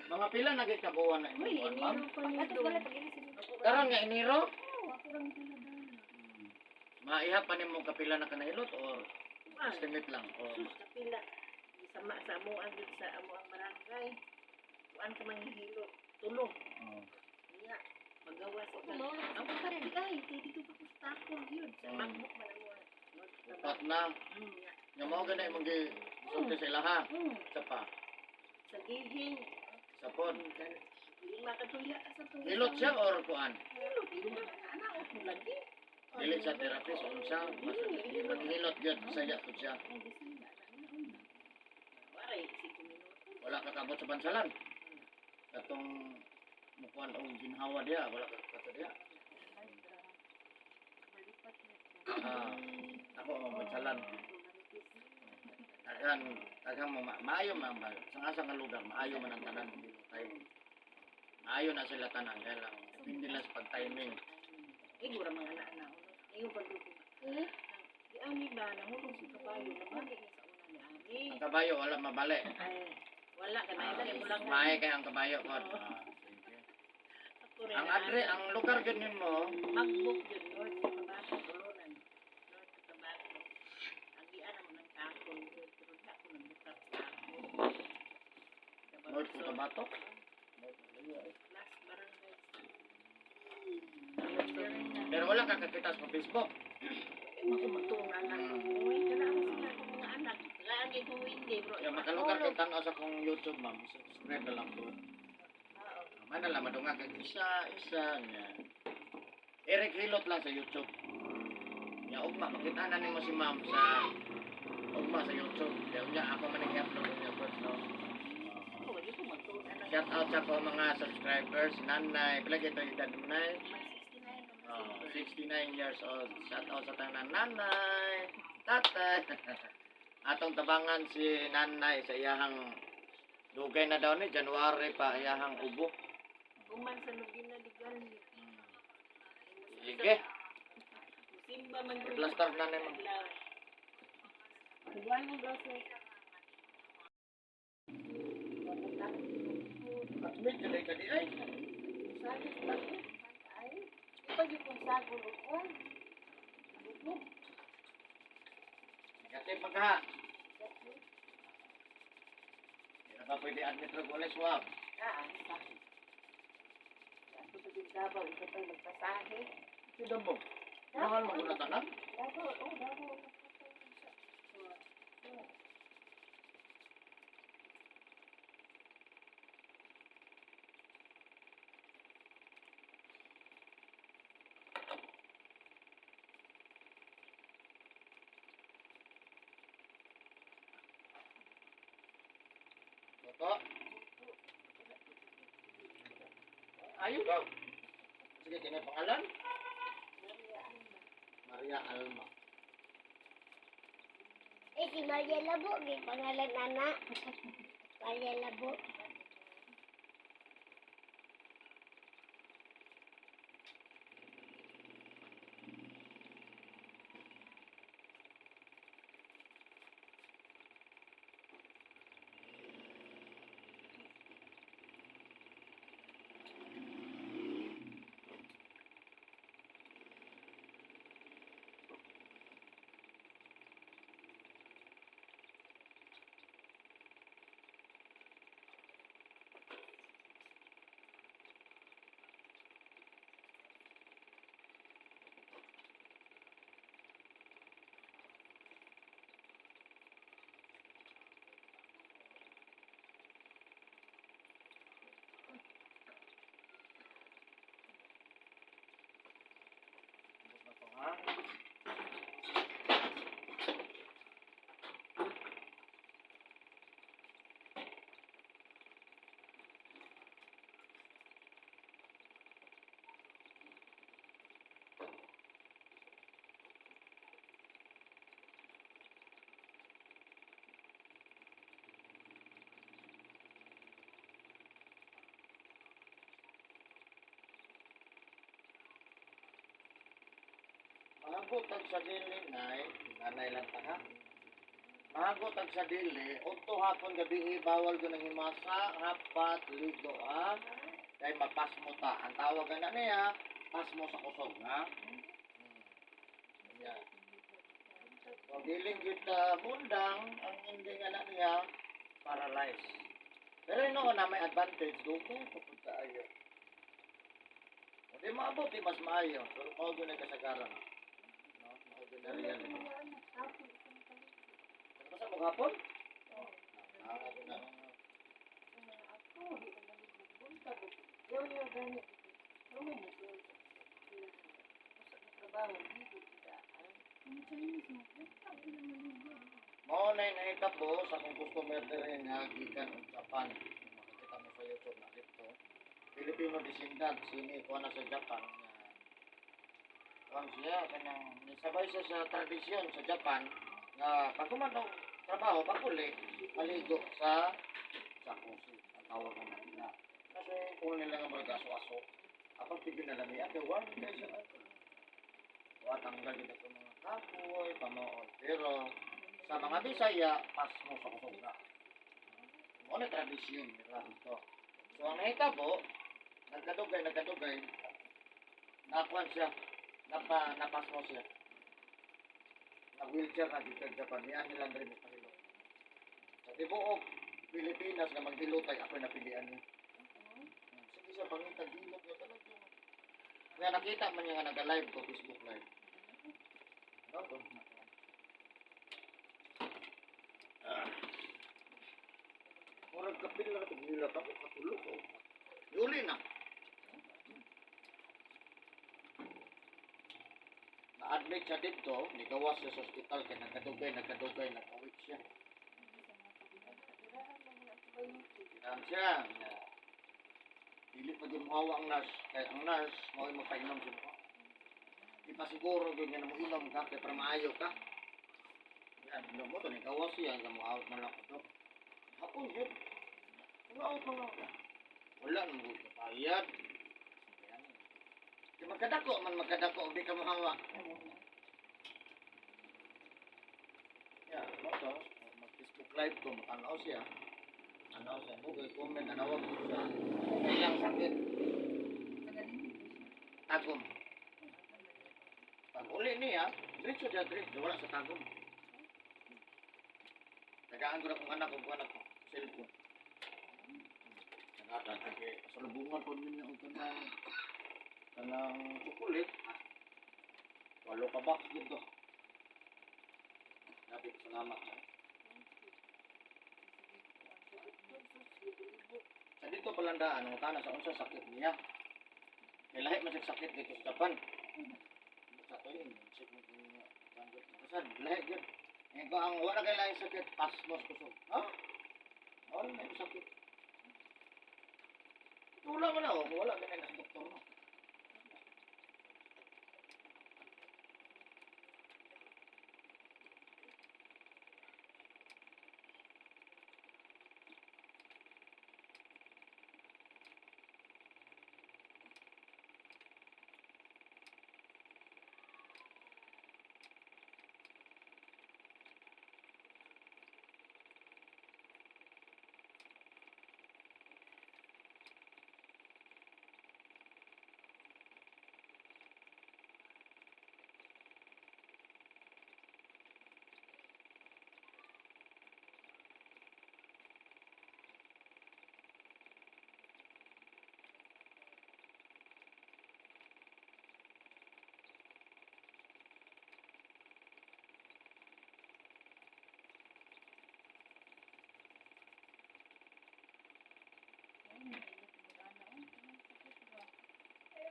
Mga pila na kay kabuan na Uy, imuan, ma'am? iniro ko ni Ato Dong. wala pag ini sige. Karon nga iniro, Ako lang pinadala. maiha pa nimo kapila na kanahilot or Ah, estimate lang or sus, kapila. Sama sa amuan dito sa amuang barangay. Kuan ka manghihilo. Tulong. oh. Iya. Magawa sa Ako mao lang Ang sa pagkati rin. ay, dito pa kustakol yun. Sa magbuk man ang mga. Upat na. Ya. Nga mao gani imong gisulti sa ilaha. Sa pa. Sa gihing. Sa pod. Lima katuya sa tuya. Hilot siya or kuan? Hilot. Hilot. Anak ko lagi. Dili sa therapist unsa mas maghilot gyud saya pud siya. Ang gising na. Waray, 5 minuto. Wala ka kabot sa bansalan. Katong mukuan og ginhawa diya, wala ka kato diya. Ah, ako ang bansalan. Tagan mo maayo man ba? Sa asa nga lugar maayo man ang tanan dito tayo. Maayo na sila tanan kaya lang depende lang sa pag-timing. Igura mga anak-anak. Ngayon pagluto. Di ani ba nahulog si kabayo na ba sa una ni Ani? Ang kabayo wala mabali. Ay, wala ka na ilagay mo lang. Maayo kay ang kabayo ko. Ako rin Ang na- adre ang lugar gyud nimo. Magbuk yun, Lord, sa Tabaco, Tulunan. Lord, sa Tabaco. Ang diyan mo ng takol, Lord, pero di ako nagbukat sa takol. North Cotabato. Last barangay. Pero wala ka kakita sa Facebook. Makumatulong anak ko. Uy, kailangan sila akong mga anak. Lagi ko hindi, bro. Ya makalugar kay tan-aw sa kong YouTube ma'am. Subscribe na lang to. Oo. Man lang madunga kay isa niya. Eric Hilot lang sa YouTube. Ya ugma makita na nimo si ma'am sa ugma sa YouTube. Ya unya ako man i-upload niya first no. Ako, wali ko matulong anak. Shout out sa ko mga subscribers, nanay, pala ito edad mo na. May 69 naman. 69 years old. Shout out sa tanan nanay, tatay. Atong tabangan si nanay sa iyahang dugay na daw ni January pa iyahang ubo. Uman sa lugin na ligal ni. Sige, Simba man ko. i-plaster na naman. Buwan mo brose. Katmit jalay ka di ay. Sabi ko ay. Ipag yung sago ko. Negative magha. Hindi na ba pwede admit rin ulit swab? Sakit. Ako sa Davao, ito tayo magpasahe. Ito daw mo. Mahal mo na tanan? Davao, Davao. Toto. Ayun daw. Sige, kini pangalan? Maria Alma. Si Maria Labo, may pangalan anak. Maria Labo. Abot ang sa dili nay, nanay lang ta ha. Mago tag sa dili, unto hapon gabi bawal ko nang himasa, hapat, ligo ha. Kay mapasmo ta. Ang tawag na niya, pasmo sa kusog ha. Yan. Kung diling kita mundang, ang hindi nga na niya, paralyzed. Pero yun na may advantage, doon pupunta ayo. Hindi maabot, di mas maayo. Pero maugod na kasagaran. No? Maugod na reality. Ano sa maghapon? Mao na nahitabo sa kung customer dire nga gikan og Japan. Makikita mo sa YouTube na dito. Filipino descendant sini kuha na sa Japan nga kuwan siya kanang nisabay siya sa tradisyon sa Japan nga pag kumanong trabaho paguli maligo sa jacuzzi ang tawag na nila. Kasi kung nila nga mga aso-aso kapag tigil na lamiya kaya wala kayo sa ato. Tanggal din ako mga kapoy, panood. Pero sa mga Bisaya, pas mo sa kusog na. Ano tradisyon nila dito. So ang nahitabo, nagkadugay, nakuan siya, napas mo siya. Na-wheelchair na dito sa Japan, niyan nilang rin pahilot. Sa tibuok, Pilipinas na maghilotay, ako'y napilian niya. Sige siya, pangitag hilot niya talaga. Kaya nakita man niya nga nag-live ko, Facebook live. Ano to? Murag kapil na ito, nilat ako, katulog ko. Yuli na. Na-admit siya dito, nigawas siya sa hospital, kaya nagkadugay, nagkawit siya. Kailangan siya, dili pa din mahawa ang nurse, kaya ang nurse, mawag magpainom siya mo. Di pa siguro yun nga na mo inom ka, kaya para maayo ka. Yan, inom mo ito, nigawas siya, hanggang mo out na lang ito. Hapon yun. Out na lang. Wala nang gusto kapayad. Di magkadako, hindi ka mahawa. Yan, mo ito, mag-Facebook live ko, matanaw siya. Bugay, comment, nanawag ko siya. Kailang sakit. Tagom. Pag uli niya, diretso wala sa tagom. Tagaan ko na kung anak ko, cellphone. Nagata, sige, salubungan po ninyo ang kanang chocolate. 8 ka box dito. Napit, salamat. Sa dito palandaan, ang utana sa unsa sakit niya. May lahi man siya sakit dito sa Japan. Sa to yun, check mo kung tanggap. Kasi lahi yun. Ko ang wala kay lahi sakit, pasmos kusog. Ha? Wala na yung sakit. Wala man na, wala ganyan ang doktor mo.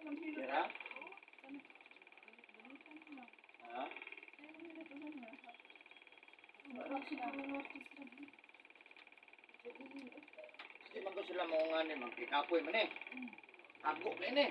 Kira? Ha? Hindi man ko sila mo nga ni magkikapoy man eh. Ako ka eh.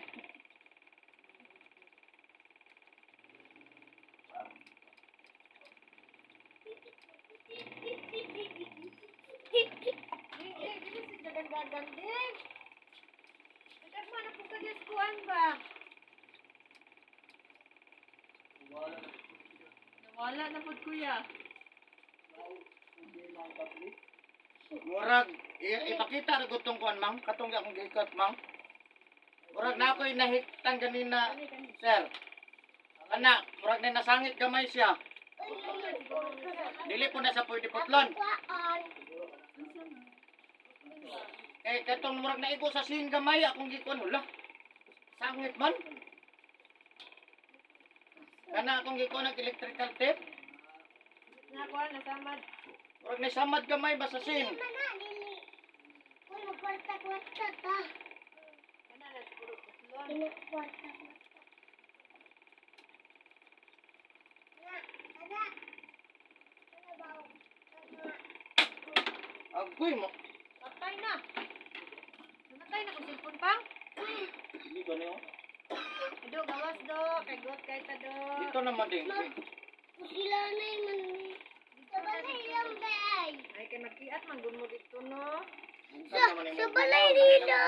Wala na po kuya. Murag ipakita ra gud tong kuan ma'am, katong akong gikat ma'am. Murag na ako'y nahiktan ganina, sir. Kana, murag na nasangit gamay siya. Dili po na sa pwede putlon. Kuan. Eh, katong murag na igo sa sin gamay, akong gikuan, wala. Sangit man. Kana akong gikuan ng electrical tape. Nakuha na samad. Murag na samad gamay ba sa sin. Mana dili. Uy, magkwarta-kwarta ta. Kana na siguro putlon. Pinakwarta-kwarta. Na, ada. Ano ba? Agoy mo. Patay na. Namatay na kung cellphone pang. Hindi ba niyo? Do, gawas do. Kay got kay ta do. Dito naman din. Sila na man. Sa balay lang bay. Ay kay magkiat man gud mo dito no. Sa balay nila.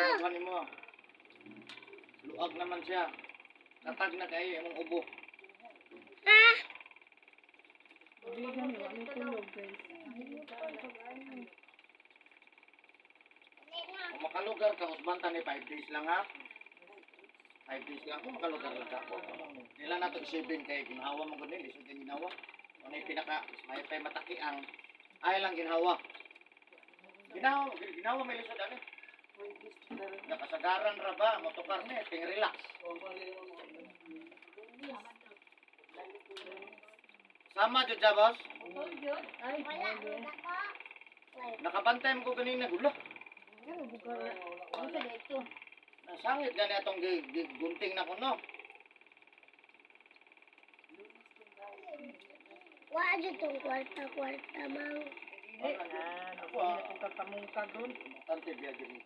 Luag naman siya. Katag na kayo imong ubo. Ah, Kung makalugar ka, usbanta ni 5 days lang ha. 5 days lang kung makalugar lang ka. Nila na ito isipin kay ginhawa mo gano'n, lisod kay ginhawa. Ano yung pinaka, may pay mataki ang ay lang ginhawa. Ginawa may lisod ano. Nakasagaran ra ba, motokar ni, ting relax. Sama jud siya, boss. Ay, wala nako. Nakabantay mo ko ganina, gulo. ano sa dito? Nasangit gani atong gunting na kuno. Wa jud tong kwarta-kwarta mang. Ako Kung katamungka doon. tante biya gini.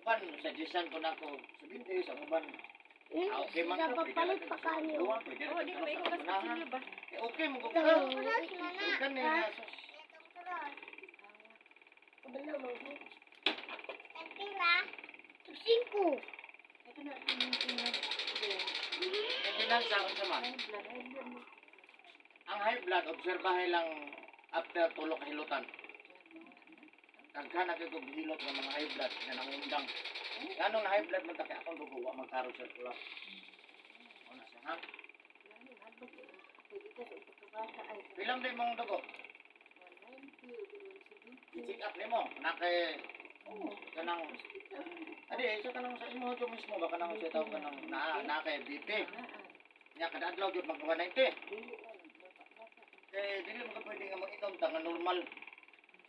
Uban suggestion ko nako 7 days ang uban. Okay man Sa to. papalit pa kanyo. Oh, di ko maikot kasi kutsilyo ba? Okay mo ko. Tong kuras mana. Kan ni Tong kuras. Kabalo mo. Tira. 5. Ito na tingnan. Maintenance sa akong sama. Ang high blood obserbahay lang after tulo ka hilutan. Daghan na kay kog hilot ng mga high blood na nangundang. Ganong na high blood man ta kay akong dugo wa magkaro circular. Ano siya ha? Pilang din mong dugo? I-check up nimo na kay kanang isa kanang sa imo jo mismo baka nang sa tawo kanang na kay BP. Nya kada adlaw gyud mag-190. Eh dili mo ka pwede nga mag-inom ta nga normal.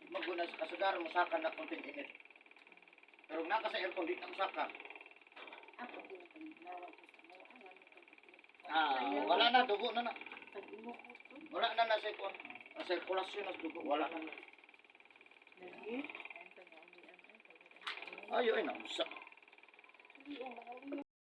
Maguna sa kasagaran mo saka na konting init. Pero naka sa aircon di ka saka. Wala na dugo na na. Wala na na sa kon. Sa circulation ng dugo wala na. Ayo ay na usa.